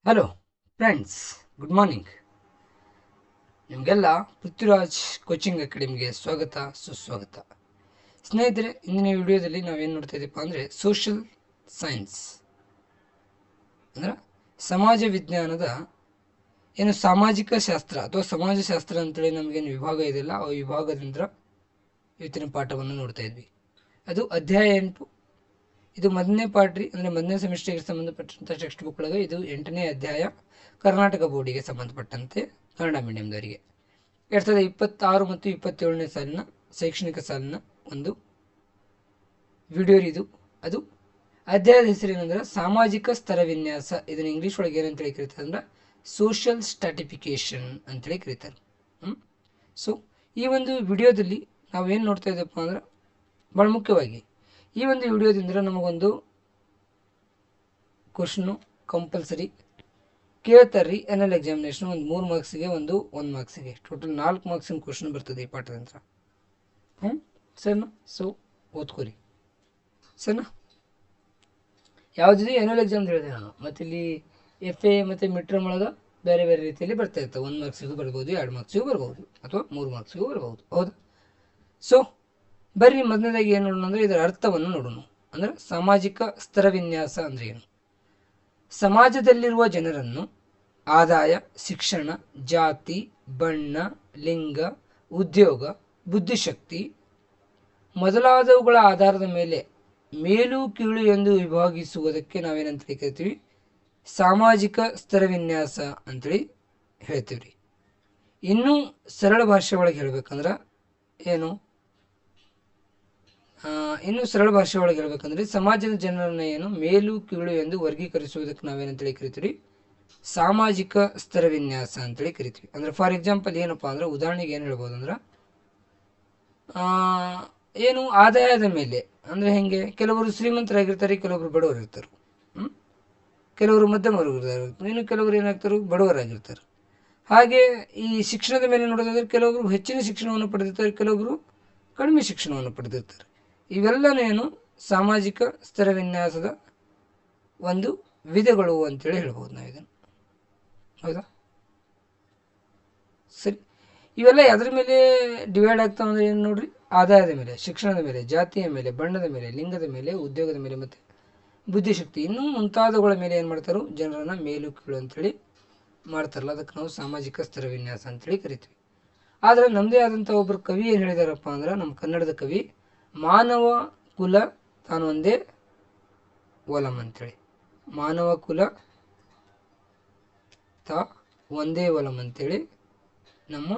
Hello friends, good morning. ನಿಮಗೆಲ್ಲ Prithviraj coaching ಅಕಾಡೆಮಿಗೆ ಸ್ವಾಗತ ಸುಸ್ವಾಗತ. ಸ್ನೇಹಿತರೆ, ಇಂದಿನ ವಿಡಿಯೋದಲ್ಲಿ ನಾವೇನು ನೋಡ್ತಾ ಇದ್ದೀವಿ ಅಂದರೆ ಸೋಷಿಯಲ್ ಸೈನ್ಸ್ ಅಂದ್ರೆ ಸಮಾಜ ವಿಜ್ಞಾನದ ಏನು ಸಾಮಾಜಿಕ ಶಾಸ್ತ್ರ ಅಥವಾ ಸಮಾಜಶಾಸ್ತ್ರ ಅಂತೇಳಿ ನಮಗೇನು ವಿಭಾಗ ಇದೆಯಲ್ಲ, ಆ ವಿಭಾಗದಿಂದ ಇವತ್ತಿನ ಪಾಠವನ್ನು ನೋಡ್ತಾ ಇದ್ವಿ. ಅದು ಅಧ್ಯಾಯ 8. ಇದು ಮೊದಲನೇ ಪಾಠ ರೀ, ಅಂದರೆ ಮೊದಲನೇ ಸೆಮಿಸ್ಟರ್ಗೆ ಸಂಬಂಧಪಟ್ಟಂಥ ಟೆಕ್ಸ್ಟ್ ಬುಕ್ ಒಳಗೆ ಇದು 8ನೇ ಅಧ್ಯಾಯ. ಕರ್ನಾಟಕ ಬೋರ್ಡಿಗೆ ಸಂಬಂಧಪಟ್ಟಂತೆ ಕನ್ನಡ ಮೀಡಿಯಂದವರಿಗೆ 2026 ಮತ್ತು 27ನೇ ಸಾಲಿನ ಶೈಕ್ಷಣಿಕ ಸಾಲಿನ ಒಂದು ವಿಡಿಯೋ ಇದು. ಅದು ಅಧ್ಯಾಯದ ಹೆಸರೇನೆಂದ್ರೆ ಸಾಮಾಜಿಕ ಸ್ತರ ವಿನ್ಯಾಸ. ಇದನ್ನು ಇಂಗ್ಲೀಷ್ ಒಳಗೆ ಏನಂತೇಳಿ ಕರೀತಾರೆ ಅಂದ್ರೆ ಸೋಷಿಯಲ್ ಸ್ಟ್ರಾಟಿಫಿಕೇಶನ್ ಅಂತೇಳಿ ಕರೀತಾರೆ. ಸೊ ಈ ಒಂದು ವಿಡಿಯೋದಲ್ಲಿ ನಾವೇನು ನೋಡ್ತಾ ಇದ್ದಪ್ಪ ಅಂದ್ರೆ ಭಾಳ ಮುಖ್ಯವಾಗಿ ಈ ಒಂದು ವಿಡಿಯೋದಿಂದ ನಮಗೊಂದು ಕ್ವಶನು ಕಂಪಲ್ಸರಿ ಕೇಳ್ತಾರೆ ರೀ. ಎನ್ಎಲ್ ಎಕ್ಸಾಮಿನೇಷನ್ ಒಂದು 3 ಮಾರ್ಕ್ಸಿಗೆ, ಒಂದು 1 ಮಾರ್ಕ್ಸಿಗೆ, ಟೋಟಲ್ 4 ಮಾರ್ಕ್ಸಿನ ಕ್ವಶನ್ ಬರ್ತದೆ ಈ ಪಾಠದಿಂದ. ಸರ್ನಾ? ಸೊ ಓದ್ಕೋರಿ ಸರ್ನಾ. ಯಾವುದಿದೆ ಎನ್ಎಲ್ ಎಕ್ಸಾಮ್ ಹೇಳಿದೆ ನಾನು. ಮತ್ತು ಇಲ್ಲಿ FA ಮತ್ತು ಮಿಟ್ರಮ್ ಒಳಗೆ ಬೇರೆ ಬೇರೆ ರೀತಿಯಲ್ಲಿ ಬರ್ತಾ ಇರ್ತವೆ. 1 ಮಾರ್ಕ್ಸಿಗೂ ಬರ್ಬೋದು, 2 ಮಾರ್ಕ್ಸಿಗೂ ಬರ್ಬೋದು, ಅಥವಾ 3 ಮಾರ್ಕ್ಸಿಗೂ ಬರ್ಬೋದು. ಹೌದಾ? ಸೊ ಬರ್ರಿ, ಮೊದಲನೇದಾಗಿ ಏನು ನೋಡೋಣ ಅಂದರೆ ಇದರ ಅರ್ಥವನ್ನು ನೋಡೋಣ. ಅಂದರೆ ಸಾಮಾಜಿಕ ಸ್ತರ ವಿನ್ಯಾಸ ಅಂದರೆ ಏನು? ಸಮಾಜದಲ್ಲಿರುವ ಜನರನ್ನು ಆದಾಯ, ಶಿಕ್ಷಣ, ಜಾತಿ, ಬಣ್ಣ, ಲಿಂಗ, ಉದ್ಯೋಗ, ಬುದ್ಧಿಶಕ್ತಿ ಮೊದಲಾದವುಗಳ ಆಧಾರದ ಮೇಲೆ ಮೇಲು ಕೀಳು ಎಂದು ವಿಭಾಗಿಸುವುದಕ್ಕೆ ನಾವೇನಂತ ಕರಿತೀವಿ? ಸಾಮಾಜಿಕ ಸ್ತರ ವಿನ್ಯಾಸ ಅಂತೇಳಿ ಹೇಳ್ತೀವಿ ರೀ. ಇನ್ನೂ ಸರಳ ಭಾಷೆ ಒಳಗೆ ಹೇಳ್ಬೇಕಂದ್ರೆ ಏನು? ಸಮಾಜದ ಜನರನ್ನ ಏನು ಮೇಲು ಕೀಳು ಎಂದು ವರ್ಗೀಕರಿಸುವುದಕ್ಕೆ ನಾವೇನಂತೇಳಿ ಕರಿತೀವಿ? ಸಾಮಾಜಿಕ ಸ್ತರ ವಿನ್ಯಾಸ ಅಂತೇಳಿ ಕರಿತೀವಿ. ಅಂದ್ರೆ ಫಾರ್ ಎಕ್ಸಾಂಪಲ್ ಏನಪ್ಪಾ ಅಂದ್ರೆ, ಉದಾಹರಣೆಗೆ ಏನು ಹೇಳ್ಬೋದು ಅಂದ್ರೆ, ಏನು ಆದಾಯದ ಮೇಲೆ ಅಂದರೆ ಹೆಂಗೆ? ಕೆಲವರು ಶ್ರೀಮಂತರಾಗಿರ್ತಾರೆ, ಕೆಲವರು ಬಡವರು ಇರ್ತಾರೆ. ಕೆಲವರು ಮಧ್ಯಮ ವರ್ಗದವರು, ಇನ್ನು ಕೆಲವರು ಏನಾಗ್ತಾರೆ? ಬಡವರಾಗಿರ್ತಾರೆ. ಹಾಗೆ ಈ ಶಿಕ್ಷಣದ ಮೇಲೆ ನೋಡೋದಾದ್ರೆ ಕೆಲವರು ಹೆಚ್ಚಿನ ಶಿಕ್ಷಣವನ್ನು ಪಡೆದಿರ್ತಾರೆ, ಕೆಲವರು ಕಡಿಮೆ ಶಿಕ್ಷಣವನ್ನು ಪಡೆದಿರ್ತಾರೆ. ಇವೆಲ್ಲನೇನು ಸಾಮಾಜಿಕ ಸ್ತರ ವಿನ್ಯಾಸದ ಒಂದು ವಿಧಗಳು ಅಂತೇಳಿ ಹೇಳ್ಬೋದು ನಾವು ಇದನ್ನು. ಹೌದಾ? ಸರಿ, ಇವೆಲ್ಲ ಅದರ ಮೇಲೆ ಡಿವೈಡ್ ಆಗ್ತಾವೆ ಅಂದರೆ ಏನು ನೋಡ್ರಿ? ಆದಾಯದ ಮೇಲೆ, ಶಿಕ್ಷಣದ ಮೇಲೆ, ಜಾತಿಯ ಮೇಲೆ, ಬಣ್ಣದ ಮೇಲೆ, ಲಿಂಗದ ಮೇಲೆ, ಉದ್ಯೋಗದ ಮೇಲೆ ಮತ್ತು ಬುದ್ಧಿಶಕ್ತಿ ಇನ್ನೂ ಮುಂತಾದವುಗಳ ಮೇಲೆ ಏನು ಮಾಡ್ತಾರೋ ಜನರನ್ನು ಮೇಲು ಕೀಳು ಅಂತೇಳಿ ಮಾಡ್ತಾರಲ್ಲ, ಅದಕ್ಕೆ ನಾವು ಸಾಮಾಜಿಕ ಸ್ತರ ವಿನ್ಯಾಸ ಅಂತೇಳಿ ಕರಿತೀವಿ. ಆದರೆ ನಮ್ಮದೇ ಆದಂಥ ಒಬ್ಬರು ಕವಿ ಏನು ಹೇಳಿದಾರಪ್ಪ ಅಂದ್ರೆ, ನಮ್ಮ ಕನ್ನಡದ ಕವಿ, ಮಾನವ ಕುಲ ತಾನೊಂದೇ ಒಲಂ ಅಂತೇಳಿ. ಮಾನವ ಕುಲ ತಾ ಒಂದೇ ಒಲಂ ಅಂತೇಳಿ ನಮ್ಮ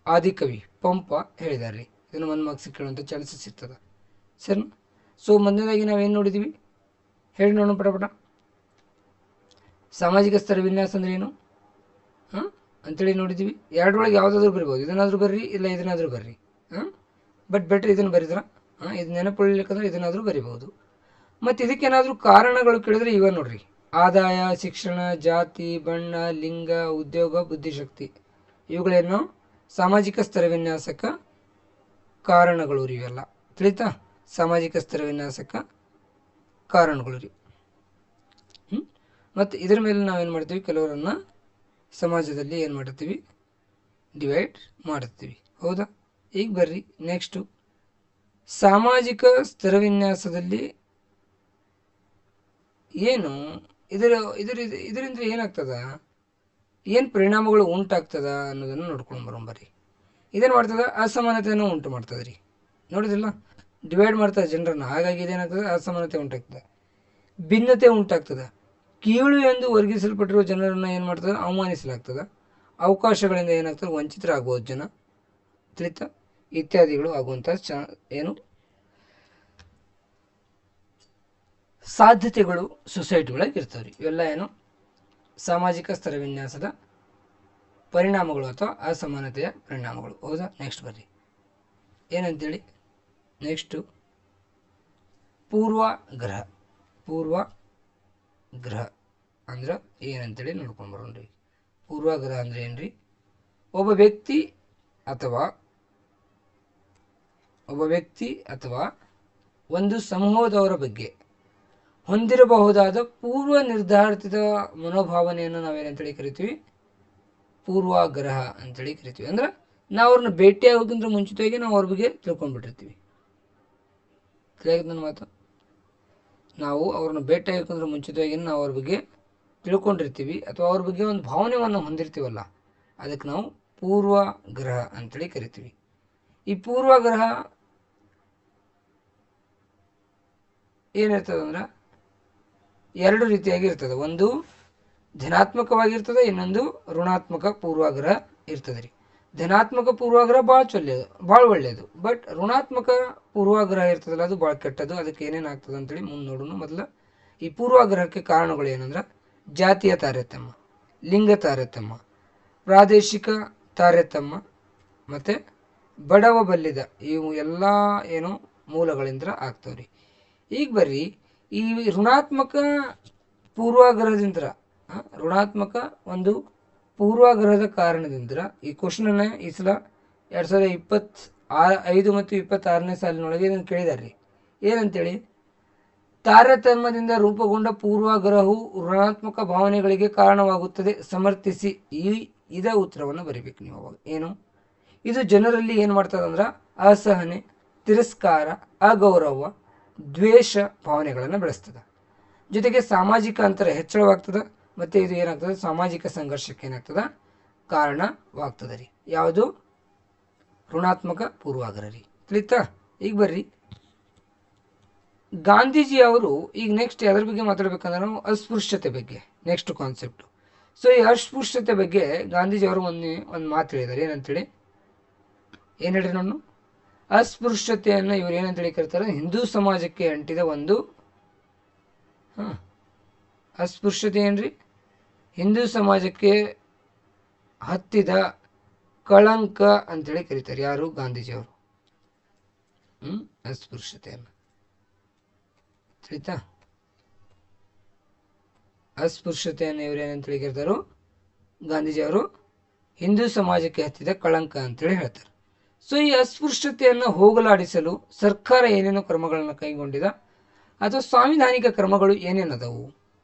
ಆದಿಕವಿ ಪಂಪ ಹೇಳಿದ್ದಾರೆ ರೀ. ಇದನ್ನು 1 ಮಾರ್ಕ್ಸಿಗೆ ಕೇಳುವಂಥ ಚಾನ್ಸಸ್ ಇರ್ತದೆ. ಸರಿ. ಸೊ ಮೊದಲನೇದಾಗಿ ನಾವೇನು ನೋಡಿದ್ದೀವಿ ಹೇಳಿ ನೋಡೋಣ ಪಟ. ಸಾಮಾಜಿಕ ಸ್ತರ ವಿನ್ಯಾಸ ಅಂದ್ರೆ ಏನು ಅಂತೇಳಿ ನೋಡಿದ್ದೀವಿ. ಎರಡರೊಳಗೆ ಯಾವುದಾದ್ರೂ ಬರ್ಬೋದು. ಇದನ್ನಾದರೂ ಬರ್ರಿ, ಇಲ್ಲ ಇದನ್ನಾದರೂ ಬರ್ರಿ. ಬಟ್ ಬೆಟ್ರ್ ಇದನ್ನು ಬರೀದ್ರ ಇದು ನೆನಪುಳಿಲಿಕ್ಕಂದ್ರೆ ಇದನ್ನಾದರೂ ಬರಿಬೋದು. ಮತ್ತು ಇದಕ್ಕೇನಾದರೂ ಕಾರಣಗಳು ಕೇಳಿದ್ರೆ ಇವ ನೋಡ್ರಿ: ಆದಾಯ, ಶಿಕ್ಷಣ, ಜಾತಿ, ಬಣ್ಣ, ಲಿಂಗ, ಉದ್ಯೋಗ, ಬುದ್ಧಿಶಕ್ತಿ. ಇವುಗಳೇನು ಸಾಮಾಜಿಕ ಸ್ತರ ವಿನ್ಯಾಸಕ ಕಾರಣಗಳು ರೀ. ಇವೆಲ್ಲ ತಿಳಿತಾ? ಸಾಮಾಜಿಕ ಸ್ತರ ವಿನ್ಯಾಸಕ ಕಾರಣಗಳು ರೀ. ಮತ್ತು ಇದರ ಮೇಲೆ ನಾವೇನು ಮಾಡ್ತೀವಿ? ಕೆಲವರನ್ನು ಸಮಾಜದಲ್ಲಿ ಏನು ಮಾಡ್ತೀವಿ? ಡಿವೈಡ್ ಮಾಡ್ತೀವಿ. ಹೌದಾ? ಈಗ ಬರ್ರಿ ನೆಕ್ಸ್ಟು, ಸಾಮಾಜಿಕ ಸ್ತರ ವಿನ್ಯಾಸದಲ್ಲಿ ಏನು ಇದರಿಂದ ಏನಾಗ್ತದ, ಏನು ಪರಿಣಾಮಗಳು ಉಂಟಾಗ್ತದ ಅನ್ನೋದನ್ನು ನೋಡ್ಕೊಂಡು ಬರೋಣ ಬರ್ರಿ. ಇದೇನು ಮಾಡ್ತದ? ಅಸಮಾನತೆಯನ್ನು ಉಂಟು ಮಾಡ್ತದೆ ರೀ. ನೋಡಿದಿಲ್ಲ? ಡಿವೈಡ್ ಮಾಡ್ತದೆ ಜನರನ್ನು, ಹಾಗಾಗಿ ಇದೇನಾಗ್ತದೆ? ಅಸಮಾನತೆ ಉಂಟಾಗ್ತದೆ, ಭಿನ್ನತೆ ಉಂಟಾಗ್ತದೆ. ಕೀಳು ಎಂದು ವರ್ಗಿಸಲ್ಪಟ್ಟಿರುವ ಜನರನ್ನು ಏನು ಮಾಡ್ತದೆ? ಅವಮಾನಿಸಲಾಗ್ತದೆ. ಅವಕಾಶಗಳಿಂದ ಏನಾಗ್ತದೆ? ವಂಚಿತರಾಗ್ಬೋದು ಜನ. ತಿಳಿತಾ? ಇತ್ಯಾದಿಗಳು ಆಗುವಂಥ ಏನು ಸಾಧ್ಯತೆಗಳು ಸೊಸೈಟಿಗಳಿಗೆ ಇರ್ತವೆ ರೀ. ಇವೆಲ್ಲ ಏನು ಸಾಮಾಜಿಕ ಸ್ತರ ವಿನ್ಯಾಸದ ಪರಿಣಾಮಗಳು ಅಥವಾ ಅಸಮಾನತೆಯ ಪರಿಣಾಮಗಳು. ಹೌದಾ? ನೆಕ್ಸ್ಟ್ ಬರ್ರಿ ಏನಂತೇಳಿ. ನೆಕ್ಸ್ಟು ಪೂರ್ವಗ್ರಹ. ಪೂರ್ವಗ್ರಹ ಅಂದ್ರೆ ಏನಂತೇಳಿ ನೋಡ್ಕೊಂಡು ಬರೋಣ್ರಿ. ಪೂರ್ವಗ್ರಹ ಅಂದ್ರೆ ಏನ್ರಿ? ಒಬ್ಬ ವ್ಯಕ್ತಿ ಅಥವಾ ಒಂದು ಸಮೂಹದವರ ಬಗ್ಗೆ ಹೊಂದಿರಬಹುದಾದ ಪೂರ್ವ ನಿರ್ಧಾರಿತ ಮನೋಭಾವನೆಯನ್ನು ನಾವೇನಂತೇಳಿ ಕರಿತೀವಿ, ಪೂರ್ವಾಗ್ರಹ ಅಂತೇಳಿ ಕರಿತೀವಿ. ಅಂದ್ರೆ ನಾವು ಅವ್ರನ್ನ ಭೇಟಿ ಆಗೋಕ್ಕಿಂತ ಮುಂಚಿತವಾಗಿ ನಾವು ಅವ್ರ ಬಗ್ಗೆ ತಿಳ್ಕೊಂಡ್ಬಿಟ್ಟಿರ್ತೀವಿ. ಕ್ಲಿಯರ್ ನನ್ನ ಮಾತು? ನಾವು ಅವ್ರನ್ನ ಭೇಟಿ ಆಗೋಕ್ಕಿಂತ ಮುಂಚಿತವಾಗಿ ನಾವು ಅವ್ರ ಬಗ್ಗೆ ತಿಳ್ಕೊಂಡಿರ್ತೀವಿ ಅಥವಾ ಅವ್ರ ಬಗ್ಗೆ ಒಂದು ಭಾವನೆಯನ್ನು ಹೊಂದಿರ್ತೀವಲ್ಲ, ಅದಕ್ಕೆ ನಾವು ಪೂರ್ವಗ್ರಹ ಅಂತೇಳಿ ಕರಿತೀವಿ. ಈ ಪೂರ್ವಗ್ರಹ ಏನಿರ್ತದಂದ್ರೆ ಎರಡು ರೀತಿಯಾಗಿ ಇರ್ತದೆ. ಒಂದು ಧನಾತ್ಮಕವಾಗಿರ್ತದೆ, ಇನ್ನೊಂದು ಋಣಾತ್ಮಕ ಪೂರ್ವಾಗ್ರಹ ಇರ್ತದೆ ರೀ. ಧನಾತ್ಮಕ ಪೂರ್ವಾಗ್ರಹ ಭಾಳ ಒಳ್ಳೆಯದು. ಬಟ್ ಋಣಾತ್ಮಕ ಪೂರ್ವಾಗ್ರಹ ಇರ್ತದಲ್ಲ, ಅದು ಭಾಳ ಕೆಟ್ಟದ್ದು. ಅದಕ್ಕೆ ಏನೇನಾಗ್ತದೆ ಅಂತೇಳಿ ಮುಂದೆ ನೋಡೋಣ. ಮೊದಲು ಈ ಪೂರ್ವಾಗ್ರಹಕ್ಕೆ ಕಾರಣಗಳು ಏನಂದ್ರೆ ಜಾತಿಯ ತಾರತಮ್ಯ, ಲಿಂಗ ತಾರತಮ್ಯ, ಪ್ರಾದೇಶಿಕ ತಾರತಮ್ಯ ಮತ್ತು ಬಡವ ಬಲ್ಲಿದ, ಇವು ಎಲ್ಲ ಏನು ಮೂಲಗಳಿಂದ ಆಗ್ತವ್ರಿ. ಈಗ ಬರ್ರಿ ಈ ಋಣಾತ್ಮಕ ಪೂರ್ವಾಗ್ರಹದಿಂದ, ಋಣಾತ್ಮಕ ಒಂದು ಪೂರ್ವಾಗ್ರಹದ ಕಾರಣದಿಂದ ಈ ಕ್ವಶನನ್ನು ಈ ಸಲ 2025 ಮತ್ತು 26ನೇ ಸಾಲಿನೊಳಗೆ ಇದನ್ನು ಕೇಳಿದಾರೆ ರೀ. ಏನಂತೇಳಿ, ತಾರತಮ್ಯದಿಂದ ರೂಪುಗೊಂಡ ಪೂರ್ವಾಗ್ರಹವು ಋಣಾತ್ಮಕ ಭಾವನೆಗಳಿಗೆ ಕಾರಣವಾಗುತ್ತದೆ ಸಮರ್ಥಿಸಿ. ಇದ ಉತ್ತರವನ್ನು ಬರೀಬೇಕು ನೀವು ಅವಾಗ. ಏನು ಇದು ಜನರಲ್ಲಿ ಏನು ಮಾಡ್ತದಂದ್ರೆ ಅಸಹನೆ, ತಿರಸ್ಕಾರ, ಅಗೌರವ, ದ್ವೇಷ ಭಾವನೆಗಳನ್ನು ಬೆಳೆಸ್ತದೆ. ಜೊತೆಗೆ ಸಾಮಾಜಿಕ ಅಂತರ ಹೆಚ್ಚಳವಾಗ್ತದೆ ಮತ್ತು ಇದು ಏನಾಗ್ತದೆ, ಸಾಮಾಜಿಕ ಸಂಘರ್ಷಕ್ಕೆ ಏನಾಗ್ತದೆ, ಕಾರಣವಾಗ್ತದೆ ರೀ. ಯಾವುದು? ಋಣಾತ್ಮಕ ಪೂರ್ವಾಗ್ರಹ ರೀ. ತಿಳಿತಾ? ಈಗ ಬರ್ರಿ, ಗಾಂಧೀಜಿ ಅವರು ಈಗ ನೆಕ್ಸ್ಟ್ ಯಾವ್ದ್ರ ಬಗ್ಗೆ ಮಾತಾಡ್ಬೇಕಂದ್ರೆ ನಾವು ಅಸ್ಪೃಶ್ಯತೆ ಬಗ್ಗೆ ನೆಕ್ಸ್ಟ್ ಕಾನ್ಸೆಪ್ಟು. ಸೊ ಈ ಅಸ್ಪೃಶ್ಯತೆ ಬಗ್ಗೆ ಗಾಂಧೀಜಿ ಅವರು ಒಂದು ಮಾತು ಹೇಳಿದ್ದಾರೆ. ಏನಂತೇಳಿ ಏನು ಹೇಳ್ರಿ, ನಾನು ಅಸ್ಪೃಶ್ಯತೆಯನ್ನು ಇವ್ರು ಏನಂತೇಳಿ ಕರೀತಾರೆ, ಹಿಂದೂ ಸಮಾಜಕ್ಕೆ ಅಂಟಿದ ಒಂದು ಅಸ್ಪೃಶ್ಯತೆ ಏನ್ರಿ, ಹಿಂದೂ ಸಮಾಜಕ್ಕೆ ಹತ್ತಿದ ಕಳಂಕ ಅಂತೇಳಿ ಕರೀತಾರೆ. ಯಾರು? ಗಾಂಧೀಜಿಯವರು. ಅಸ್ಪೃಶ್ಯತೆಯನ್ನು ತಿಳಿತಾ? ಅಸ್ಪೃಶ್ಯತೆಯನ್ನು ಇವರು ಏನಂತೇಳಿ ಕರೀತಾರೋ, ಗಾಂಧೀಜಿಯವರು ಹಿಂದೂ ಸಮಾಜಕ್ಕೆ ಹತ್ತಿದ ಕಳಂಕ ಅಂತೇಳಿ ಹೇಳ್ತಾರೆ. ಸೊ ಈ ಅಸ್ಪೃಶ್ಯತೆಯನ್ನು ಹೋಗಲಾಡಿಸಲು ಸರ್ಕಾರ ಏನೇನೋ ಕ್ರಮಗಳನ್ನು ಕೈಗೊಂಡಿದ ಅಥವಾ ಸಾಂವಿಧಾನಿಕ ಕ್ರಮಗಳು ಏನೇನದವು?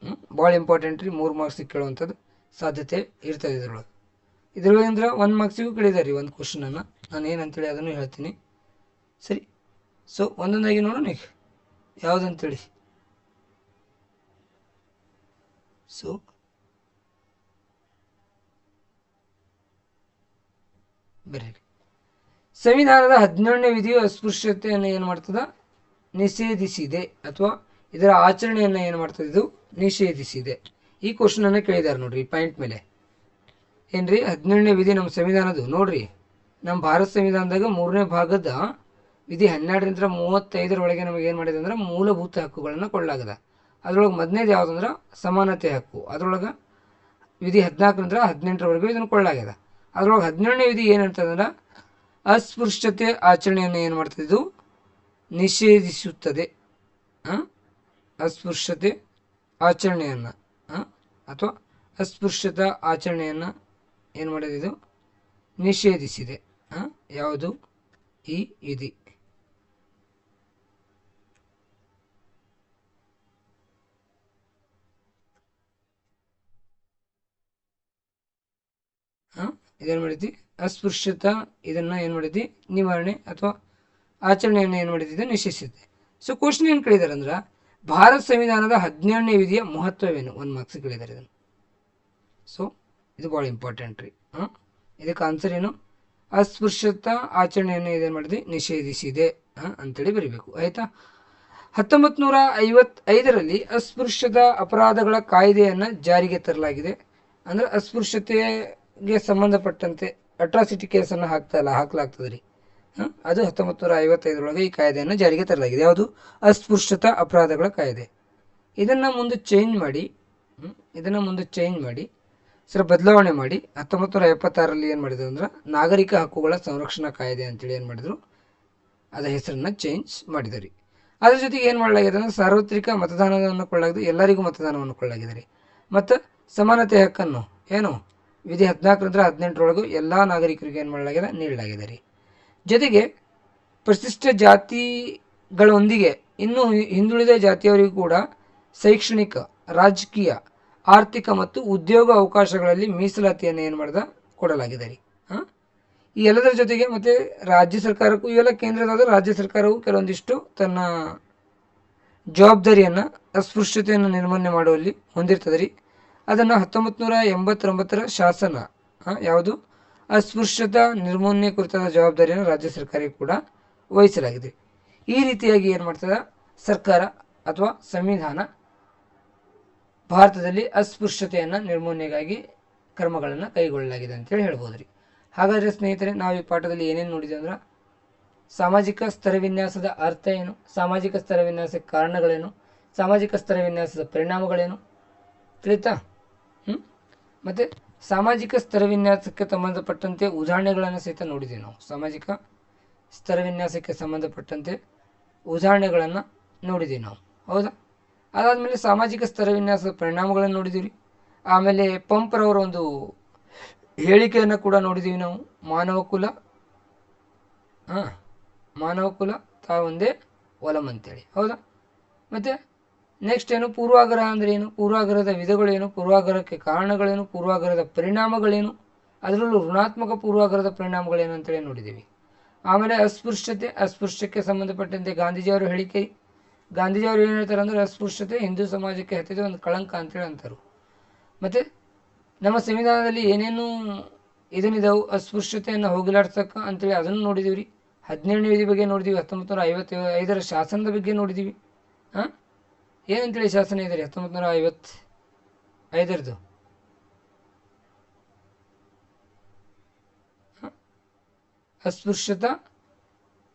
ಭಾಳ ಇಂಪಾರ್ಟೆಂಟ್ ರೀ. 3 ಮಾರ್ಕ್ಸಿಗೆ ಕೇಳುವಂಥದ್ದು ಸಾಧ್ಯತೆ ಇರ್ತದೆ ಇದ್ರೊಳಗೆ 1 ಮಾರ್ಕ್ಸಿಗೂ ಕೇಳಿದಾರೆ ರೀ ಒಂದು ಕ್ವಶನನ್ನು. ನಾನು ಏನಂತೇಳಿ ಅದನ್ನು ಹೇಳ್ತೀನಿ. ಸರಿ, ಸೊ ಒಂದೊಂದಾಗಿ ನೋಡೋಣ ಈಗ ಯಾವುದಂತೇಳಿ. ಸೊ ಬರ್ರಿ, ಸಂವಿಧಾನದ 17ನೇ ವಿಧಿಯು ಅಸ್ಪೃಶ್ಯತೆಯನ್ನು ಏನು ಮಾಡ್ತದ, ನಿಷೇಧಿಸಿದೆ ಅಥವಾ ಇದರ ಆಚರಣೆಯನ್ನು ಏನು ಮಾಡ್ತದೆ, ಇದು ನಿಷೇಧಿಸಿದೆ. ಈ ಕ್ವಶನನ್ನು ಕೇಳಿದ್ದಾರೆ ನೋಡ್ರಿ ಪಾಯಿಂಟ್ ಮೇಲೆ. ಏನ್ರಿ 17ನೇ ವಿಧಿ ನಮ್ಮ ಸಂವಿಧಾನದ್ದು ನೋಡ್ರಿ. ನಮ್ಮ ಭಾರತ ಸಂವಿಧಾನದಾಗ 3ನೇ ಭಾಗದ ವಿಧಿ 12ರಿಂದ 35ರೊಳಗೆ ನಮಗೆ ಏನು ಮಾಡಿದೆ ಅಂದ್ರೆ ಮೂಲಭೂತ ಹಕ್ಕುಗಳನ್ನು ಕೊಡಲಾಗದ. ಅದರೊಳಗೆ ಮೊದಲನೇದು ಯಾವುದಂದ್ರೆ ಸಮಾನತೆ ಹಕ್ಕು. ಅದರೊಳಗೆ ವಿಧಿ 14ರಿಂದ 18ರವರೆಗೂ ಇದನ್ನು ಕೊಡಲಾಗ್ಯದ. ಅದರೊಳಗೆ 17ನೇ ವಿಧಿ ಏನಂತಂದ್ರೆ ಅಸ್ಪೃಶ್ಯತೆ ಆಚರಣೆಯನ್ನು ಏನು ಮಾಡ್ತದೆ, ಇದು ನಿಷೇಧಿಸುತ್ತದೆ. ಅಸ್ಪೃಶ್ಯತೆ ಆಚರಣೆಯನ್ನು ಅಥವಾ ಅಸ್ಪೃಶ್ಯತಾ ಆಚರಣೆಯನ್ನು ಏನು ಮಾಡಿದೆ, ಇದು ನಿಷೇಧಿಸಿದೆ. ಯಾವುದು? ಈ ವಿಧಿ. ಇದೇನು ಮಾಡಿದ್ವಿ, ಅಸ್ಪೃಶ್ಯತಾ ಇದನ್ನು ಏನು ಮಾಡಿದ್ವಿ, ನಿವಾರಣೆ ಅಥವಾ ಆಚರಣೆಯನ್ನು ಏನು ಮಾಡಿದ್ವಿ, ನಿಷೇಧಿಸಿದೆ. ಸೊ ಕ್ವಶನ್ ಏನು ಕೇಳಿದಾರೆ ಅಂದ್ರೆ ಭಾರತ ಸಂವಿಧಾನದ 17ನೇ ವಿಧಿಯ ಮಹತ್ವವೇನು? 1 ಮಾರ್ಕ್ಸ್ ಕೇಳಿದ್ದಾರೆ ಇದನ್ನು. ಸೊ ಇದು ಭಾಳ ಇಂಪಾರ್ಟೆಂಟ್ ರೀ. ಇದಕ್ಕೆ ಆನ್ಸರ್ ಏನು? ಅಸ್ಪೃಶ್ಯತಾ ಆಚರಣೆಯನ್ನು ಇದೇನು ಮಾಡಿದ್ವಿ, ನಿಷೇಧಿಸಿದೆ ಅಂತೇಳಿ ಬರೀಬೇಕು. ಆಯಿತಾ? 1955ರಲ್ಲಿ ಅಸ್ಪೃಶ್ಯತಾ ಅಪರಾಧಗಳ ಕಾಯ್ದೆಯನ್ನು ಜಾರಿಗೆ ತರಲಾಗಿದೆ. ಅಂದರೆ ಅಸ್ಪೃಶ್ಯತೆಗೆ ಸಂಬಂಧಪಟ್ಟಂತೆ ಅಟ್ರಾಸಿಟಿ ಕೇಸನ್ನು ಹಾಕಲಾಗ್ತದೆ ರೀ. ಅದು 1955ರೊಳಗೆ ಈ ಕಾಯ್ದೆಯನ್ನು ಜಾರಿಗೆ ತರಲಾಗಿದೆ. ಯಾವುದು? ಅಸ್ಪೃಶ್ಯತಾ ಅಪರಾಧಗಳ ಕಾಯ್ದೆ. ಇದನ್ನು ಮುಂದೆ ಚೇಂಜ್ ಮಾಡಿ ಸರ್ ಬದಲಾವಣೆ ಮಾಡಿ 1976ರಲ್ಲಿ ಏನು ಮಾಡಿದ್ರು ಅಂದ್ರೆ ನಾಗರಿಕ ಹಕ್ಕುಗಳ ಸಂರಕ್ಷಣಾ ಕಾಯ್ದೆ ಅಂತೇಳಿ ಏನು ಮಾಡಿದ್ರು, ಅದರ ಹೆಸರನ್ನು ಚೇಂಜ್ ಮಾಡಿದರು. ಅದ್ರ ಜೊತೆಗೆ ಏನು ಮಾಡಲಾಗಿದೆ ಅಂದರೆ ಸಾರ್ವತ್ರಿಕ ಮತದಾನವನ್ನು ಕೊಳ್ಳಲಾಗಿದೆ, ಎಲ್ಲರಿಗೂ ಮತದಾನವನ್ನು ಕೊಳ್ಳಲಾಗಿದೆ ರೀ. ಮತ್ತು ಸಮಾನತೆ ಹಕ್ಕನ್ನು ಏನು ವಿಧಿ 14ರಿಂದ 18ರೊಳಗೂ ಎಲ್ಲ ನಾಗರಿಕರಿಗೆ ಏನು ಮಾಡಲಾಗಿದೆ, ನೀಡಲಾಗಿದೆ ರೀ. ಜೊತೆಗೆ ಪರಿಶಿಷ್ಟ ಜಾತಿಗಳೊಂದಿಗೆ ಇನ್ನೂ ಹಿಂದುಳಿದ ಜಾತಿಯವರಿಗೂ ಕೂಡ ಶೈಕ್ಷಣಿಕ, ರಾಜಕೀಯ, ಆರ್ಥಿಕ ಮತ್ತು ಉದ್ಯೋಗ ಅವಕಾಶಗಳಲ್ಲಿ ಮೀಸಲಾತಿಯನ್ನು ಏನು ಮಾಡ್ದ ಕೊಡಲಾಗಿದೆ ರೀ. ಈ ಎಲ್ಲದರ ಜೊತೆಗೆ ಮತ್ತು ರಾಜ್ಯ ಸರ್ಕಾರಕ್ಕೂ ಇವೆಲ್ಲ ಕೇಂದ್ರದಾದ ರಾಜ್ಯ ಸರ್ಕಾರವು ಕೆಲವೊಂದಿಷ್ಟು ತನ್ನ ಜವಾಬ್ದಾರಿಯನ್ನು ಅಸ್ಪೃಶ್ಯತೆಯನ್ನು ನಿರ್ಮೂಲನೆ ಮಾಡುವಲ್ಲಿ ಹೊಂದಿರ್ತದೆ ರೀ. ಅದನ್ನು 1989 ಶಾಸನ ಯಾವುದು ಅಸ್ಪೃಶ್ಯತಾ ನಿರ್ಮೂಲನೆ ಕುರಿತಾದ ಜವಾಬ್ದಾರಿಯನ್ನು ರಾಜ್ಯ ಸರ್ಕಾರಕ್ಕೆ ಕೂಡ ವಹಿಸಲಾಗಿದೆ. ಈ ರೀತಿಯಾಗಿ ಏನು ಮಾಡ್ತದೆ ಸರ್ಕಾರ ಅಥವಾ ಸಂವಿಧಾನ ಭಾರತದಲ್ಲಿ ಅಸ್ಪೃಶ್ಯತೆಯನ್ನು ನಿರ್ಮೂಲನೆಗಾಗಿ ಕ್ರಮಗಳನ್ನು ಕೈಗೊಳ್ಳಲಾಗಿದೆ ಅಂತೇಳಿ ಹೇಳ್ಬೋದು ರೀ. ಹಾಗಾದರೆ ಸ್ನೇಹಿತರೆ, ನಾವು ಈ ಪಾಠದಲ್ಲಿ ಏನೇನು ನೋಡಿದ್ವಿ ಅಂದ್ರೆ ಸಾಮಾಜಿಕ ಸ್ತರವಿನ್ಯಾಸದ ಅರ್ಥ ಏನು, ಸಾಮಾಜಿಕ ಸ್ತರವಿನ್ಯಾಸದ ಕಾರಣಗಳೇನು, ಸಾಮಾಜಿಕ ಸ್ತರವಿನ್ಯಾಸದ ಪರಿಣಾಮಗಳೇನು ತಿಳಿತಾ. ಮತ್ತು ಸಾಮಾಜಿಕ ಸ್ತರವಿನ್ಯಾಸಕ್ಕೆ ಸಂಬಂಧಪಟ್ಟಂತೆ ಉದಾಹರಣೆಗಳನ್ನು ಸಹಿತ ನೋಡಿದ್ದೀವಿ ನಾವು. ಸಾಮಾಜಿಕ ಸ್ತರವಿನ್ಯಾಸಕ್ಕೆ ಸಂಬಂಧಪಟ್ಟಂತೆ ಉದಾಹರಣೆಗಳನ್ನು ನೋಡಿದ್ದೀವಿ ನಾವು, ಹೌದಾ. ಅದಾದಮೇಲೆ ಸಾಮಾಜಿಕ ಸ್ತರವಿನ್ಯಾಸದ ಪರಿಣಾಮಗಳನ್ನು ನೋಡಿದ್ದೀವಿ. ಆಮೇಲೆ ಪಂಪ್ರವರ ಒಂದು ಹೇಳಿಕೆಯನ್ನು ಕೂಡ ನೋಡಿದ್ದೀವಿ ನಾವು. ಮಾನವ ಕುಲ ತಾವೊಂದೇ ಒಲಂ ಅಂತೇಳಿ, ಹೌದಾ. ಮತ್ತು ನೆಕ್ಸ್ಟ್ ಏನು, ಪೂರ್ವಾಗ್ರಹ ಅಂದರೆ ಏನು, ಪೂರ್ವಾಗ್ರಹದ ವಿಧಗಳೇನು, ಪೂರ್ವಾಗ್ರಹಕ್ಕೆ ಕಾರಣಗಳೇನು, ಪೂರ್ವಾಗ್ರಹದ ಪರಿಣಾಮಗಳೇನು, ಅದರಲ್ಲೂ ಋಣಾತ್ಮಕ ಪೂರ್ವಾಗ್ರಹದ ಪರಿಣಾಮಗಳೇನು ಅಂತೇಳಿ ನೋಡಿದ್ದೀವಿ. ಆಮೇಲೆ ಅಸ್ಪೃಶ್ಯಕ್ಕೆ ಸಂಬಂಧಪಟ್ಟಂತೆ ಗಾಂಧೀಜಿಯವರು ಹೇಳಿಕೆ. ಗಾಂಧೀಜಿಯವರು ಏನು ಹೇಳ್ತಾರೆ ಅಂದರೆ ಅಸ್ಪೃಶ್ಯತೆ ಹಿಂದೂ ಸಮಾಜಕ್ಕೆ ಹತ್ತಿದ ಒಂದು ಕಳಂಕ ಅಂತೇಳಿ ಅಂತಾರೆ. ಮತ್ತು ನಮ್ಮ ಸಂವಿಧಾನದಲ್ಲಿ ಏನೇನು ಇದನ್ನಿದಾವು ಅಸ್ಪೃಶ್ಯತೆಯನ್ನು ಹೋಗಲಾಡ್ಸಕ್ಕ ಅಂತೇಳಿ ಅದನ್ನು ನೋಡಿದ್ದೀವಿ ರೀ. 17ನೇ ವಿಧಿ ಬಗ್ಗೆ ನೋಡಿದ್ದೀವಿ. 1955 ಶಾಸನದ ಬಗ್ಗೆ ನೋಡಿದ್ದೀವಿ. ಏನಂತೇಳಿ ಶಾಸನ ಇದೆ ರೀ 1955 ಅಸ್ಪೃಶ್ಯತಾ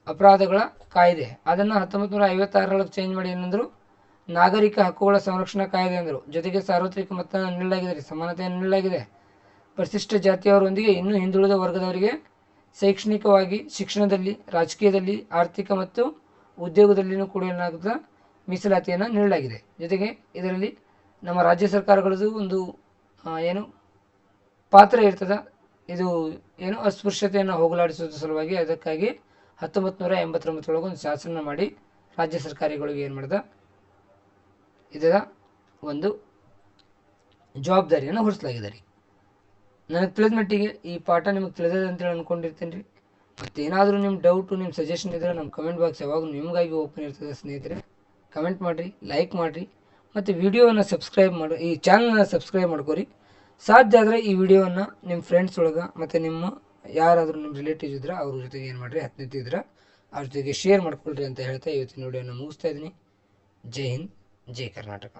ಅಪರಾಧಗಳ ಕಾಯ್ದೆ. ಅದನ್ನು 1956 ಚೇಂಜ್ ಮಾಡಿ ಏನಂದ್ರು ನಾಗರಿಕ ಹಕ್ಕುಗಳ ಸಂರಕ್ಷಣಾ ಕಾಯ್ದೆ ಅಂದರು. ಜೊತೆಗೆ ಸಾರ್ವತ್ರಿಕ ಮತದಾನ ನೀಡಲಾಗಿದೆ, ಸಮಾನತೆಯನ್ನು ನೀಡಲಾಗಿದೆ. ಪರಿಶಿಷ್ಟ ಜಾತಿಯವರೊಂದಿಗೆ ಇನ್ನೂ ಹಿಂದುಳಿದ ವರ್ಗದವರಿಗೆ ಶೈಕ್ಷಣಿಕವಾಗಿ, ಶಿಕ್ಷಣದಲ್ಲಿ, ರಾಜಕೀಯದಲ್ಲಿ, ಆರ್ಥಿಕ ಮತ್ತು ಉದ್ಯೋಗದಲ್ಲಿಯೂ ಕೂಡ ಏನಾಗುತ್ತ ಮೀಸಲಾತಿಯನ್ನು ನೀಡಲಾಗಿದೆ. ಜೊತೆಗೆ ಇದರಲ್ಲಿ ನಮ್ಮ ರಾಜ್ಯ ಸರ್ಕಾರಗಳದ್ದು ಒಂದು ಏನು ಪಾತ್ರ ಇರ್ತದೆ. ಇದು ಏನು ಅಸ್ಪೃಶ್ಯತೆಯನ್ನು ಹೋಗಲಾಡಿಸೋದ್ರ ಸಲುವಾಗಿ ಅದಕ್ಕಾಗಿ 1989 ಒಂದು ಶಾಸನ ಮಾಡಿ ರಾಜ್ಯ ಸರ್ಕಾರಗಳಿಗೆ ಏನು ಮಾಡ್ದ ಇದರ ಒಂದು ಜವಾಬ್ದಾರಿಯನ್ನು ಹೊರಿಸಲಾಗಿದೆ ರೀ. ನನಗೆ ತಿಳಿದ ಮಟ್ಟಿಗೆ ಈ ಪಾಠ ನಿಮಗೆ ತಿಳಿದಿದೆ ಅಂತೇಳಿ ಅಂದ್ಕೊಂಡಿರ್ತೀನಿ ರೀ. ಮತ್ತೇನಾದರೂ ನಿಮ್ಮ ಡೌಟು, ನಿಮ್ಮ ಸಜೆಷನ್ ಇದ್ದರೆ ನಮ್ಮ ಕಮೆಂಟ್ ಬಾಕ್ಸ್ ಯಾವಾಗಲೂ ನಿಮಗಾಗಿ ಓಪನ್ ಇರ್ತದೆ ಸ್ನೇಹಿತರೆ. ಕಮೆಂಟ್ ಮಾಡಿರಿ, ಲೈಕ್ ಮಾಡಿರಿ, ಮತ್ತು ವಿಡಿಯೋವನ್ನು ಸಬ್ಸ್ಕ್ರೈಬ್ ಮಾಡಿ, ಈ ಚಾನಲ್ನ ಸಬ್ಸ್ಕ್ರೈಬ್ ಮಾಡ್ಕೊರಿ. ಸಾಧ್ಯ ಆದರೆ ಈ ವಿಡಿಯೋವನ್ನು ನಿಮ್ಮ ಫ್ರೆಂಡ್ಸ್ ಒಳಗೆ ಮತ್ತು ನಿಮ್ಮ ಯಾರಾದರೂ ನಿಮ್ಮ ರಿಲೇಟಿವ್ಸ್ ಇದ್ರೆ ಅವ್ರ ಜೊತೆಗೆ ಏನು ಮಾಡಿರಿ, ಹತ್ತಿದ್ರೆ ಅವ್ರ ಜೊತೆಗೆ ಶೇರ್ ಮಾಡ್ಕೊಳ್ರಿ ಅಂತ ಹೇಳ್ತಾ ಇವತ್ತಿನ ವಿಡಿಯೋನ ಮುಗಿಸ್ತಾ ಇದ್ದೀನಿ. ಜೈ ಹಿಂದ್, ಜೈ ಕರ್ನಾಟಕ.